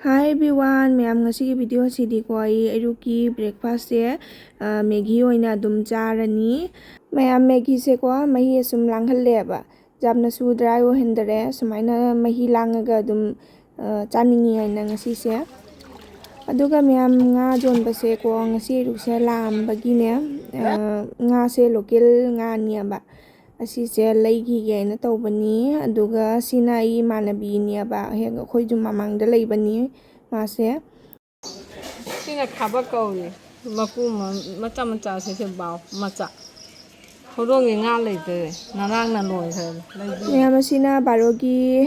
Hi everyone, mayam ngasi video sidi ko ai aruki breakfast se Maggi oina dum charani. Mayam Maggi se ko mahi asum langhal le ba. Jamna su dry o hendare sumaina mahi langaga dum chaningi aina ngasi se. Aduga mayam nga jon ba se ko ngasi rukse lam bagi ne nga se local nga niya ba. Asise leigi gaina tawbani aduga sina I manabi ni ba hega khoi jum mamang da leibani mase sina khaba kawi maku macha macha se baw macha horongi nga leide narang na loi he ya masina barogi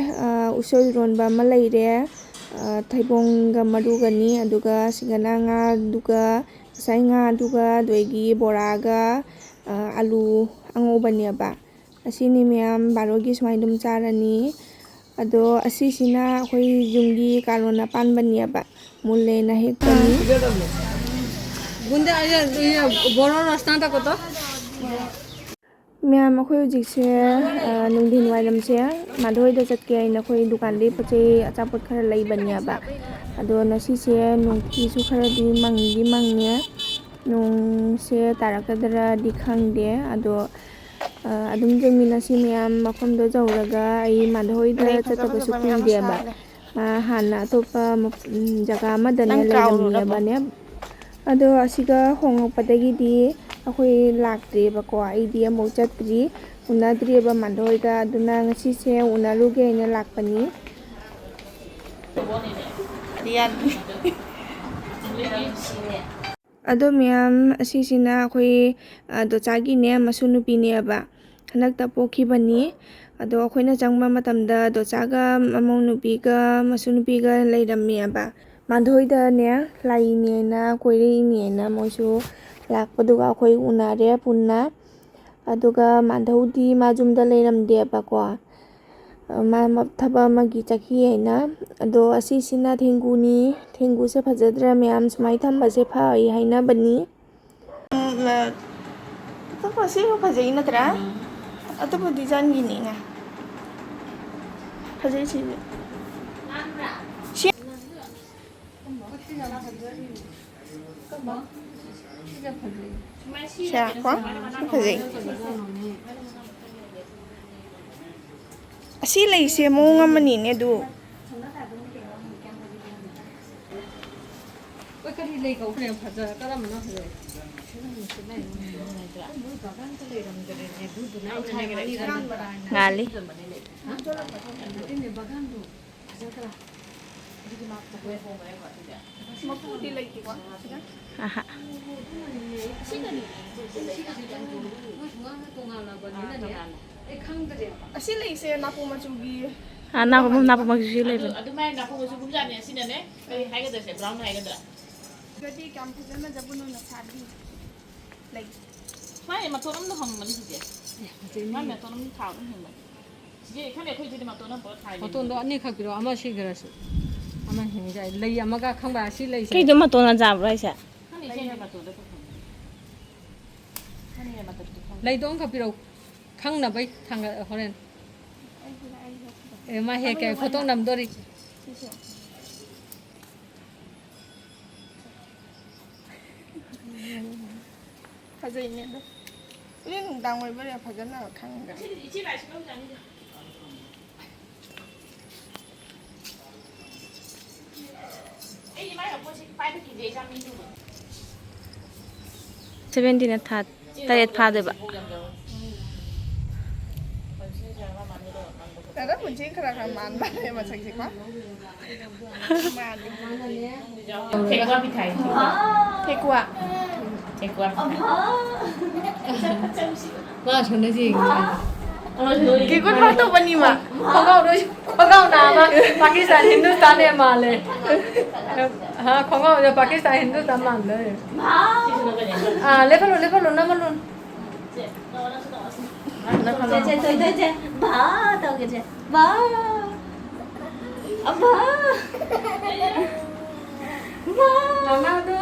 usoi ronba ma leire thaibong ga maru gani aduga sigana nga duga sai nga duga doigi boraga alu angobani ba asini mayam barogi smai dum charani ado asisina khoi jungi karona panbani ba mulle na hekani bunde aya boro rasta ta koto mayam khoi jikse nungdin wailam se madhoi da chatke aina khoi dukan le pache achapot khara leibani ba ado nasi se nungki su khara di mangnya nung se tarakadra di khangde ado adum jengmina si mayam mafam do jawraga ai madhoi da chataba su kuide ba hana topa jaga madane leirami ba ne ado asiga hongokpadagi di akoi laktre ba ko ai di amau chatri unadri ba madhoi ga aduna ngasi se unaruge ina lakpani ado mayam asisina akoi dochagi ne masunupi ne ba hanakta pokhibani ado akoina jangma matamda dochaga mamau nupi ga masunupi ga leirammi ba madhoi da ne lai ne na koire ne na moisu lakpaduga akoi unare punna aduga madhau di majumda leiramde ba ko ma thaba magi chakhi haina ado asisina thenguni thengu se phajadra mayam smai thamba se phai haina bani to pasi ho phajai natra ato po design gini nga phajai chi siya kwa phajai asi lai se mo nga mani ne du oi kari lei ko kre phaja kara mana he ngali Asi lai se napu machugi napu machugi lai adumai napu machugi jani asina ne kai haigada se brown haigada gadi kam phajana jabunu na sadi like mai matonam no hammani je mai matonam thau no himma je khane khoi jidi matonam por thai maton do ani khak biro ama sigarasu ama himi jai lei amaga khangba si lei se kai do matona jabra isa khane se maton da khane maton lei dong khak biro khang na bai thang horen e ma he ke photong nam dori phajai ne do ini nungdang wai bare phajana khanga ichi bai sino jani ei mai ho pochi pai da ki je jam mi du 17 na that taret pha de ba Ada punci kerana mana ya macam sih pak? Tekwa pitai. Tekwa. Tekwa. ma chone ji Kiko tahu bani mak? khongau na ma Pakistan Hindustan e ma le ha khongau jo Pakistan Hindustan ma le level na malun Tôi bà tao kìa bà bà mama tu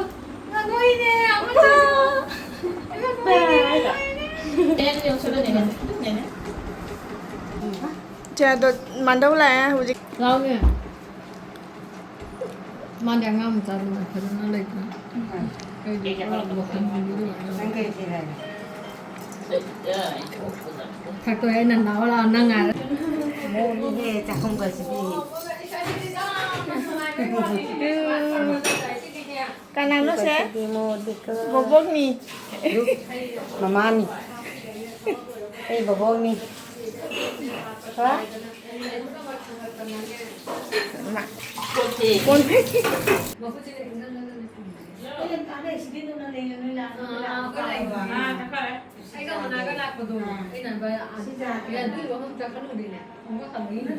ngồi nè ông bà Jadi mandau lah ya, hujan. lao nè มันยังงามจังเลยเพราะนั่นเลยนะไอ้เด็กก็บอกกันอยู่ด้วยถ้าตัวไอ้นั่นเรานั่งงาน Mô đi về chắc không cần gì. การนั่งนู้นเซ่ Đi mô đi cơ. บกนี่ Mama mi. Ê bà bố mi. Hả? คน Cái con này có lạc vào đồ, cái này bây giờ cái này tôi không cho cái đồ đi này, không có thẩm mỹ nữa.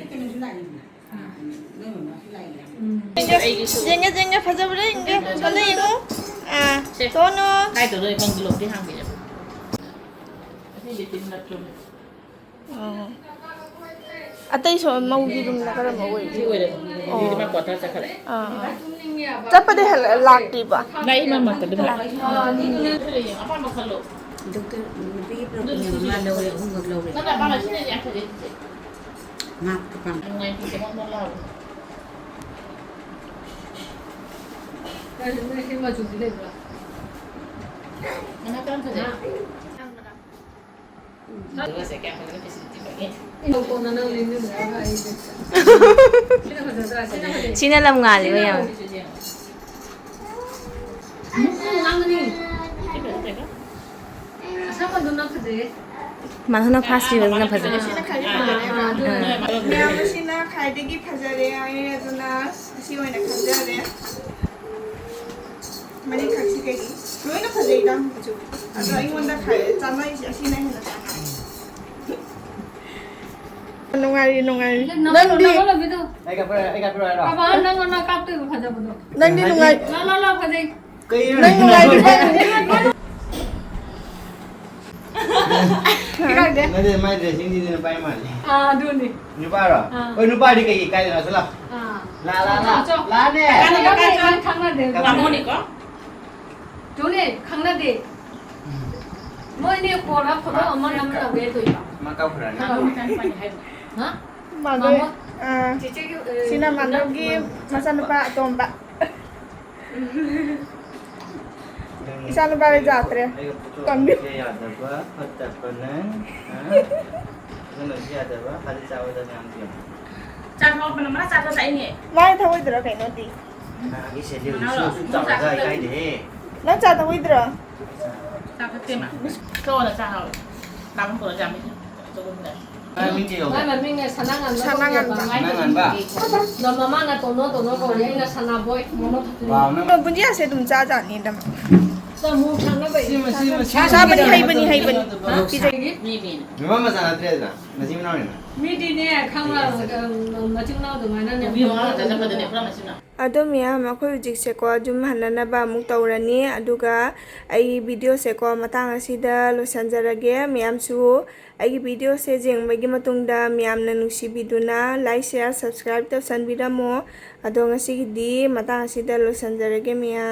쟁여 가져버려 이게 저는 이거 아 또는 hai tụi đây con kilo cái hàng vậy cái gì tìm đặt chung 아따이 저 먹기 좀 나가라 먹어 cái người đấy đi mà quạt ra sẽ khởi 짜파대 lạc đi bà đây mà mặc cái đừng lạc apa mà khởi lộ Được cái biết đâu mà lâu rồi không ngược lâu rồi. nó là bao là cái gì phải đi Ngọc cái bằng. ngày thì cái món lao Cái này khi mà chụp đi được. nó trơn thôi nó sẽ kèm với cái gì Đâu con nó lên như thế này. Cái này phải ra, cái này. Chị làm ngà liền em. Ăn đi. Sao mà nó phải thế? Mà nó 파스 이거는 파스. 내가 신나 갈대기 파자래야 이래도나 시원해 가자래 많이 같이 가기 로이나 파자이다 그죠 아저 이건다 갈 짜마이 신나 해나 농아리 Nâng đi. Nó là biết đâu. Ai gặp rồi Các bạn nó cắt từ phải ra một độ. nâng đi 농아리 Nó phải gì? cây nâng 농아리 nó đi mai để xin đi bay mà À, đưa đi. nu ba rồi ơi nu ba đi cái này là À. lá nè Cái này có cái cho khăng là để. làm món này có Chú này khăng là để. Mỗi này cô đã phụ ông mà làm là về tuổi bảo. mà câu rồi Hả? 만두 아 Chị chơi 신나 만두기 마산바 tomba 이산바를 자트래 còn biết cái ada apa hotel penan nó chỉ ada apa hari cawe dan yang diam cha nó mình nó cha cho thấy nhỉ mai thôi 들어 cái nó đi cái xe điều su tạo ra cái đấy nó cha thôi 들어 cha cái tiền mà câu là cha rồi làm không có làm gì cho con này mình chỉ Mai mà mình là sanangan Sanangan ba? Nó mama là tổ nó có những là sanang boy, nó vào nó 너 분지 하세 좀 짜자 아니다 Sao mua khăn nó vậy? 사바니 하이바니 mi mi memang masalah dia lah nasi mana ni Mi đi nè, khăn là mà chứng nào từ ngoài nó nè. mi mà cha cha phải để làm gì nào ꯑꯗꯣꯝꯌꯥꯝ ꯑꯩꯈꯣꯏ ꯍꯧꯖꯤꯛꯁꯦꯀꯣ ꯌꯨꯝ ꯍꯟꯅꯅꯕ ꯑꯃꯨꯛ ꯇꯧꯔꯅꯤ ꯑꯗꯨꯒ ꯑꯩ ꯚꯤꯗꯤꯑꯣꯁꯦꯀꯣ ꯃꯇꯥꯡ ꯑꯁꯤꯗ ꯂꯣꯏꯁꯤꯟꯖꯔꯒꯦ ꯃꯌꯥꯝꯁꯨ ꯑꯩꯒꯤ ꯚꯤꯗꯤꯑꯣꯁꯦ ꯌꯦꯡꯕꯒꯤ ꯃꯇꯨꯡꯗ ꯃꯌꯥꯝꯅ ꯅꯨꯡꯁꯤꯕꯤꯗꯨꯅ ꯂꯥꯏꯛ ꯁꯤꯌꯔ ꯁꯕꯁꯀ꯭ꯔꯥꯏꯕ ꯇꯧꯁꯟꯕꯤꯔꯝꯃꯣ ꯑꯗꯣ ꯉꯁꯤꯒꯤꯗꯤ ꯃꯇꯥꯡ ꯑꯁꯤꯗ ꯂꯣꯏꯁꯤꯟꯖꯔꯒꯦ ꯃꯌꯥꯝ